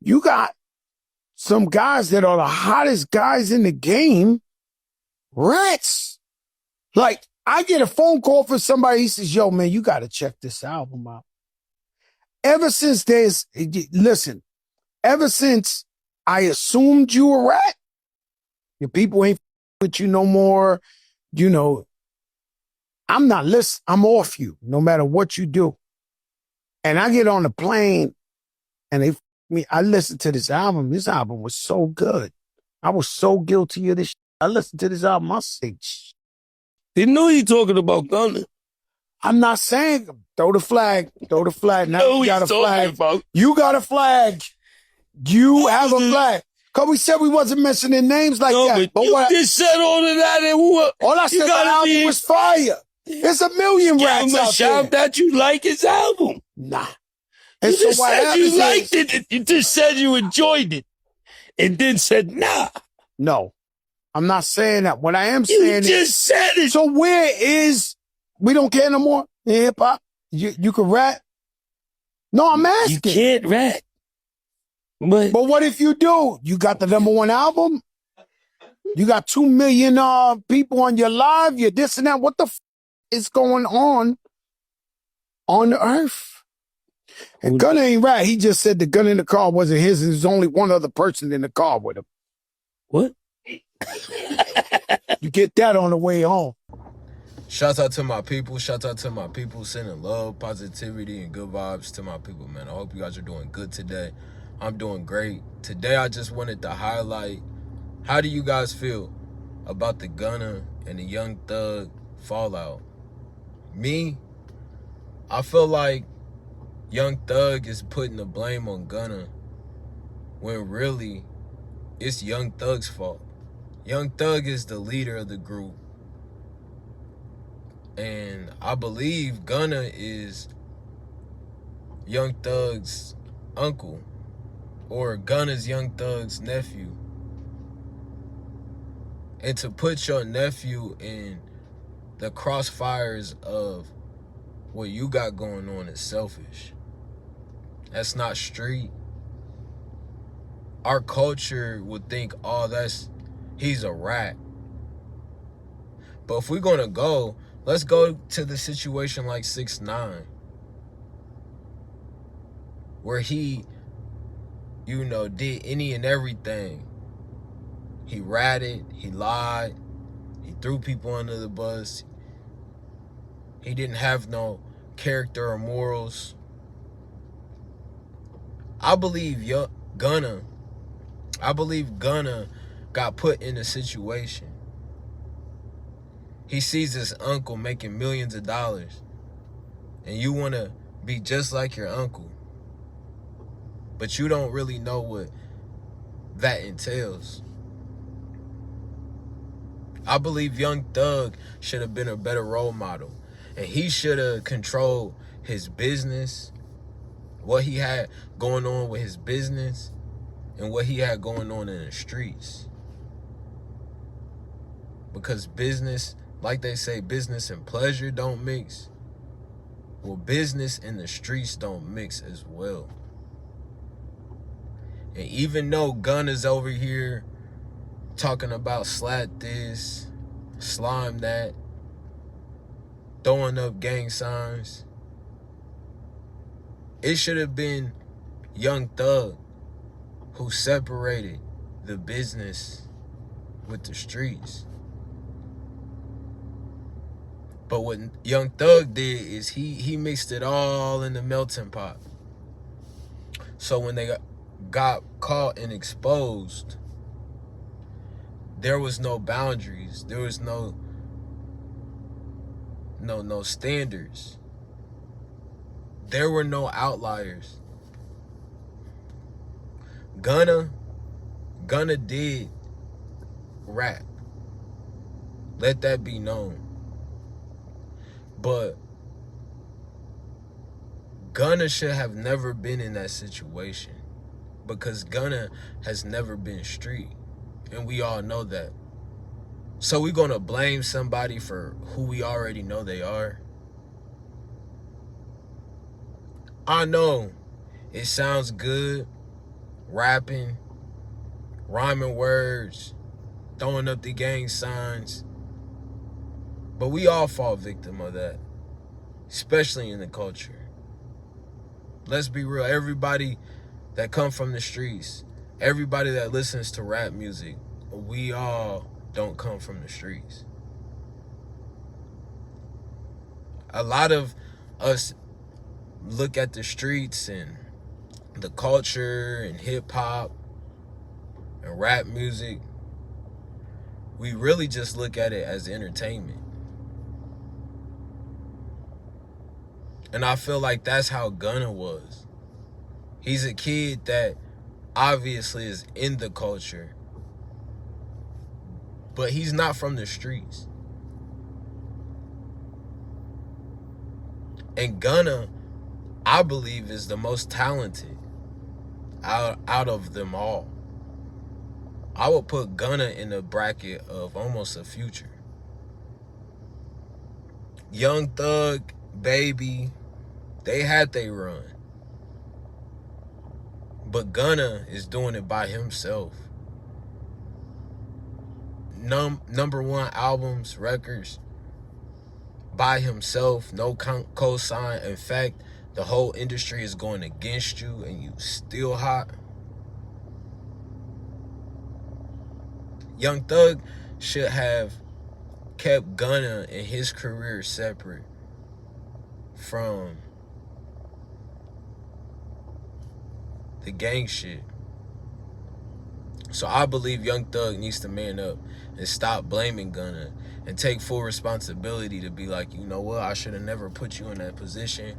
You got some guys that are the hottest guys in the game, rats. Like, I get a phone call from somebody, he says, yo, man, you got to check this album out. Ever since ever since I assumed you a rat, your people ain't with you no more, you know, I'm not listening. I'm off you, no matter what you do. And I get on the plane, and I listened to this album. This album was so good. I was so guilty of this shit. I listened to this album. I said, Didn't know you talking about Gunna. I'm not saying throw the flag. Now you got a flag. You got a flag. You have a flag. Because we said we wasn't mentioning names like that. But you just said all of that, and all I said the album was fire. There's a million rats out shout there. that you like his album. Nah. And you just said you liked it. You just said you enjoyed it. And then said, nah. No. I'm not saying that. What I am saying is... You just said it. So where is... We don't care no more in hip-hop? You can rap? No, I'm asking. You can't rap. But what if you do? You got the #1 album? You got 2 million people on your live? You're this and that. What the is going on the earth? And Gunna ain't right. He just said the gun in the car wasn't his. There's only one other person in the car with him. What? You get that on the way home. Shout out to my people. Shout out to my people. Sending love, positivity, and good vibes to my people, man. I hope you guys are doing good today. I'm doing great. Today, I just wanted to highlight, how do you guys feel about the Gunna and the Young Thug fallout? Me, I feel like Young Thug is putting the blame on Gunna when really it's Young Thug's fault. Young Thug is the leader of the group. And I believe Gunna is Young Thug's uncle, or Gunna's Young Thug's nephew. And to put your nephew in the crossfires of what you got going on is selfish. That's not street. Our culture would think, oh, he's a rat. But if we're gonna go, let's go to the situation like 6ix9ine, where he, did any and everything. He ratted, he lied, he threw people under the bus. He didn't have no character or morals. I believe Gunna got put in a situation. He sees his uncle making millions of dollars, and you want to be just like your uncle, but you don't really know what that entails. I believe Young Thug should have been a better role model, and he should have controlled his business, what he had going on with his business, and what he had going on in the streets. Because business, like they say, business and pleasure don't mix. Well, business and the streets don't mix as well. And even though Gunna's over here talking about slat this, slime that, throwing up gang signs, it should have been Young Thug who separated the business with the streets. But what Young Thug did is he mixed it all in the melting pot. So when they got caught and exposed, there was no boundaries. There was no standards. There were no outliers. Gunna did rap. Let that be known. But Gunna should have never been in that situation, because Gunna has never been street, and we all know that. So we're gonna blame somebody for who we already know they are? I know it sounds good rapping, rhyming words, throwing up the gang signs. But we all fall victim of that, especially in the culture. Let's be real. Everybody that come from the streets, everybody that listens to rap music, we all don't come from the streets. A lot of us look at the streets and the culture and hip-hop and rap music. We really just look at it as entertainment. And I feel like that's how Gunna was. He's a kid that obviously is in the culture, but he's not from the streets. And Gunna, I believe, is the most talented out of them all. I would put Gunna in a bracket of almost a Future. Young Thug, Baby, they had their run. But Gunna is doing it by himself. Number one albums, records, by himself, no cosign. In fact, the whole industry is going against you and you still hot. Young Thug should have kept Gunna and his career separate from the gang shit. So I believe Young Thug needs to man up and stop blaming Gunna and take full responsibility to be like, you know what, I should have never put you in that position.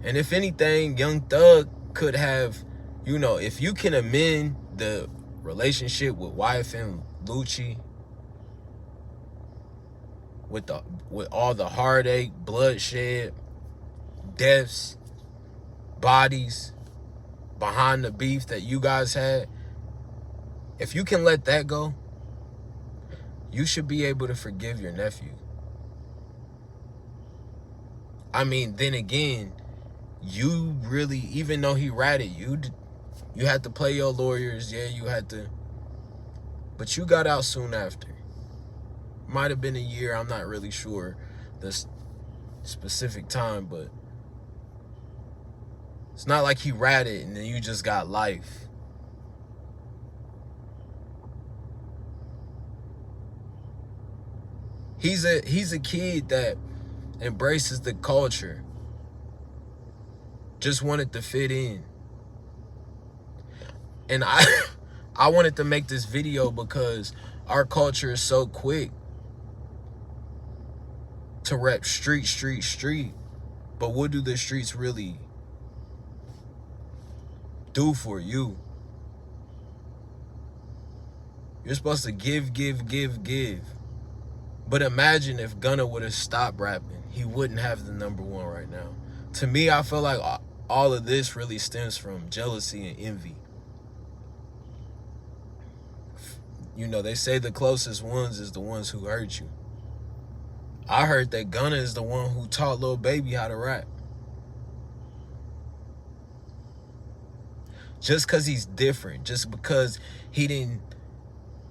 And if anything, Young Thug could have, you know, if you can amend the relationship with wife and Lucci, with all the heartache, bloodshed, deaths, bodies behind the beef that you guys had, if you can let that go, you should be able to forgive your nephew. I mean, then again, you really, even though he ratted, you had to play your lawyers. Yeah, you had to, but you got out soon after. Might have been a year, I'm not really sure the specific time, but it's not like he ratted and then you just got life. He's a kid that embraces the culture. Just wanted to fit in. And I wanted to make this video because our culture is so quick to rep street. But what do the streets really do for you? You're supposed to give. But imagine if Gunna would have stopped rapping. He wouldn't have the number one right now. To me, I feel like all of this really stems from jealousy and envy. You know, they say the closest ones is the ones who hurt you. I heard that Gunna is the one who taught Lil Baby how to rap. Just because he's different. Just because he didn't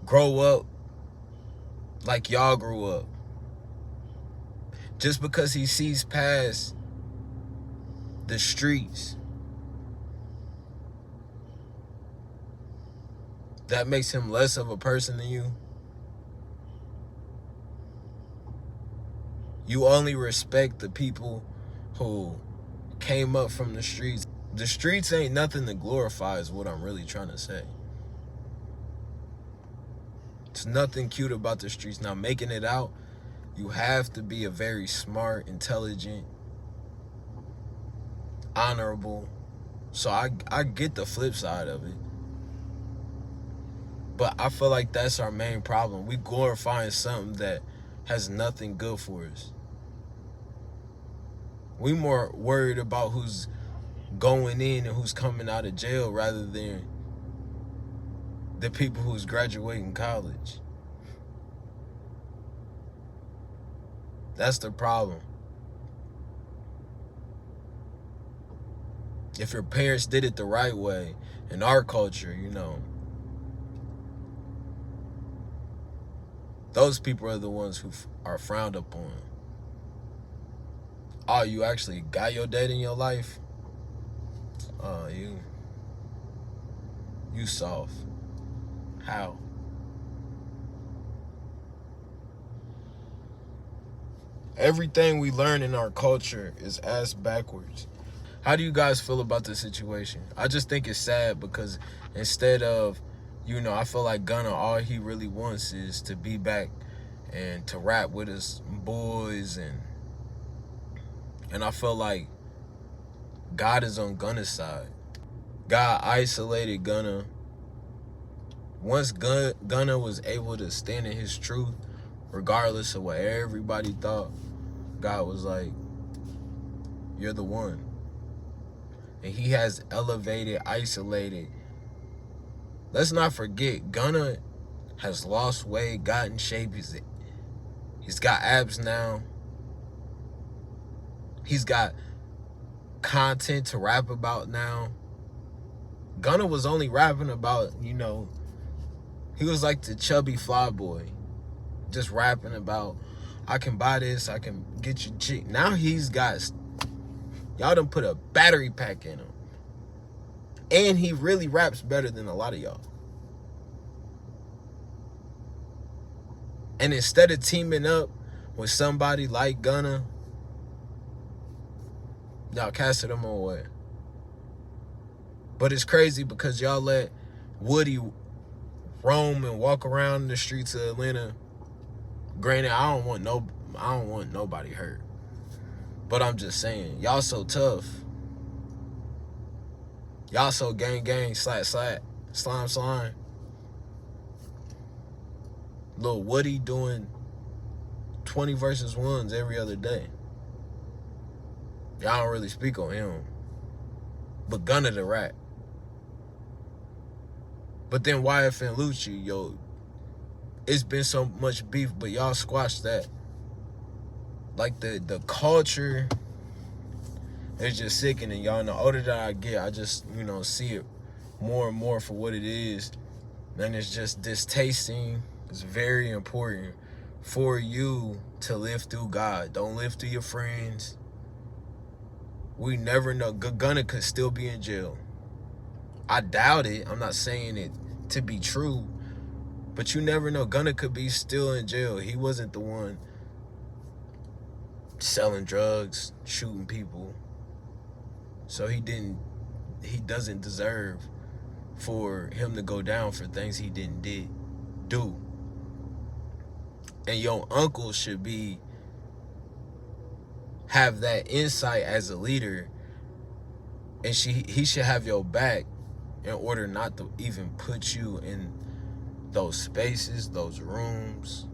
grow up like y'all grew up. Just because he sees past the streets, that makes him less of a person than you. You only respect the people who came up from the streets. The streets ain't nothing to glorify is what I'm really trying to say. It's nothing cute about the streets. Now, making it out, you have to be a very smart, intelligent, honorable. So I get the flip side of it. But I feel like that's our main problem. We glorifying something that has nothing good for us. We more worried about who's going in and who's coming out of jail rather than the people who's graduating college. That's the problem. If your parents did it the right way in our culture, you know, those people are the ones who are frowned upon. Oh, you actually got your date in your life? Oh, you soft. How? Everything we learn in our culture is ass backwards. How do you guys feel about the situation? I just think it's sad because instead of, you know, I feel like Gunna, all he really wants is to be back and to rap with his boys, and I feel like God is on Gunna's side. God isolated Gunna. Once Gunna was able to stand in his truth, regardless of what everybody thought, God was like, you're the one. And he has elevated, isolated. Let's not forget, Gunna has lost weight, got in shape. He's got abs now. He's got content to rap about now. Gunna was only rapping about, you know, he was like the chubby fly boy. Just rapping about, I can buy this, I can get you cheap. Now he's got, y'all done put a battery pack in him. And he really raps better than a lot of y'all. And instead of teaming up with somebody like Gunna, y'all casted him away. But it's crazy because y'all let Woody roam and walk around the streets of Atlanta. Granted, I don't want nobody hurt. But I'm just saying, y'all so tough. Y'all so gang, slap, slime. Lil Woody doing 20 versus 1s every other day. Y'all don't really speak on him. But Gunna the rap. But then YF and Lucci, yo, it's been so much beef, but y'all squashed that. Like the culture is just sickening, y'all. And the older that I get, I just, you know, see it more and more for what it is. And it's just distasteful. It's very important for you to live through God. Don't live through your friends. We never know. Gunna could still be in jail. I doubt it. I'm not saying it to be true. But you never know. Gunna could be still in jail. He wasn't the one selling drugs, shooting people. So he doesn't deserve for him to go down for things he didn't do. And your uncle should have that insight as a leader, and he should have your back in order not to even put you in those spaces, those rooms,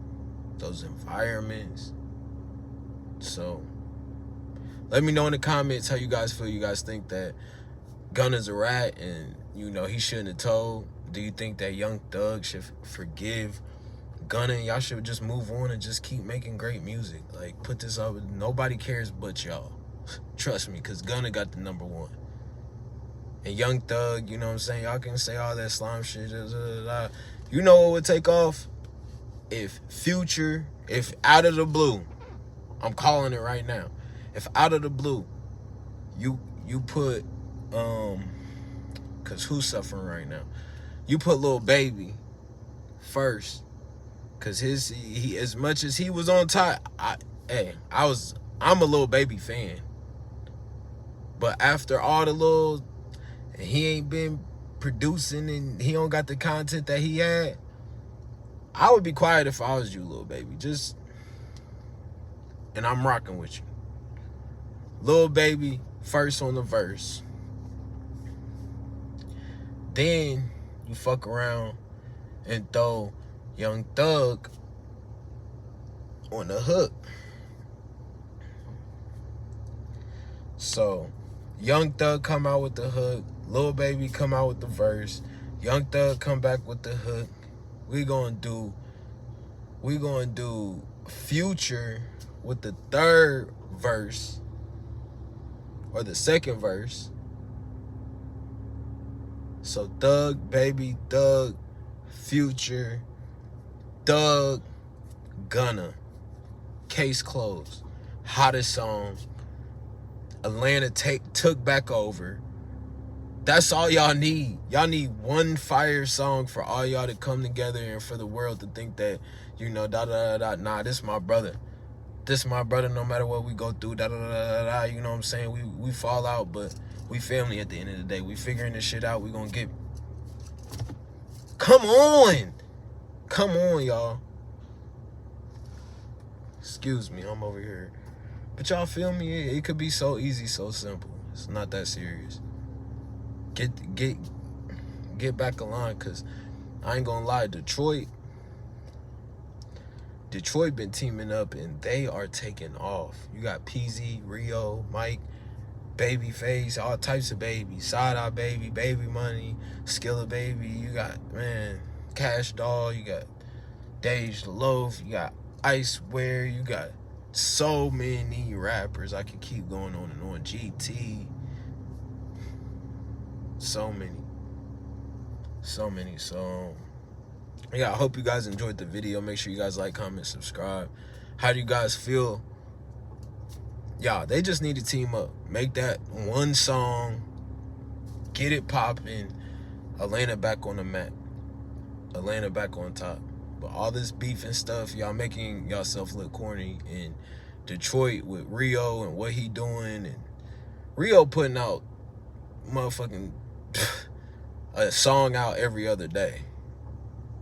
those environments. So let me know in the comments how you guys feel. You guys think that Gunna's a rat and, you know, he shouldn't have told? Do you think that Young Thug should forgive Gunna and y'all should just move on and just keep making great music? Like, put this up. Nobody cares but y'all. Trust me, because Gunna got the #1. And Young Thug, you know what I'm saying? Y'all can say all that slime shit. You know what would take off? If Future, if out of the blue, I'm calling it right now. If out of the blue, you put, because who's suffering right now? You put Lil Baby first. Cause he as much as he was on top, I'm a Lil Baby fan. But after all the little, he ain't been producing and he don't got the content that he had, I would be quiet if I was you, Lil Baby. And I'm rocking with you. Lil Baby first on the verse. Then you fuck around and throw Young Thug on the hook. So Young Thug come out with the hook, Lil Baby come out with the verse, Young Thug come back with the hook. We gonna do Future with the third verse or the second verse. So Thug, Baby, Thug, Future, Thug, Gunna, Case Closed, hottest song. Atlanta took back over. That's all y'all need. Y'all need one fire song for all y'all to come together and for the world to think that, you know, nah, this my brother. This my brother no matter what we go through, you know what I'm saying? We fall out, but we family at the end of the day. We figuring this shit out. We gonna get... Come on, y'all. Excuse me, I'm over here. But y'all feel me? It could be so easy, so simple. It's not that serious. Get back aligned, cause I ain't gonna lie, Detroit been teaming up and they are taking off. You got PZ, Rio, Mike, Babyface, all types of babies, Side Eye Baby, Baby Money, Skilla Baby. You got, man, Cash Doll. You got Dej the Loaf. You got Icewear. You got so many rappers. I can keep going on and on. GT. So many. So yeah, I hope you guys enjoyed the video. Make sure you guys like, comment, subscribe. How do you guys feel? Y'all, they just need to team up. Make that one song. Get it popping. Atlanta back on the map. Atlanta back on top. But all this beef and stuff, y'all making yourself look corny. In Detroit with Rio and what he doing. And Rio putting out motherfucking a song out every other day.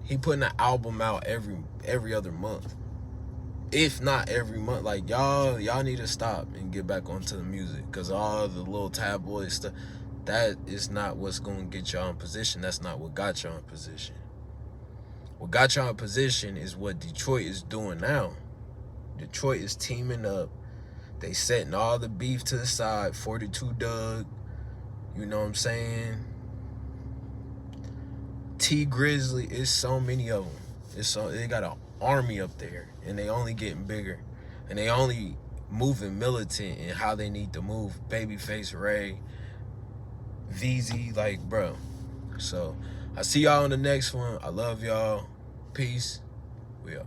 He putting an album out every other month, if not every month. Like, y'all need to stop and get back onto the music, because all the little tabloid stuff, that is not what's gonna get y'all in position. That's not what got y'all in position. What got y'all in position is what Detroit is doing now. Detroit is teaming up. They setting all the beef to the side. 42 Doug, you know what I'm saying? T Grizzly, it's so many of them. They got an army up there, and they only getting bigger, and they only moving militant in how they need to move. Babyface, Ray, VZ, like, bro. So I see y'all on the next one. I love y'all. Peace. We up.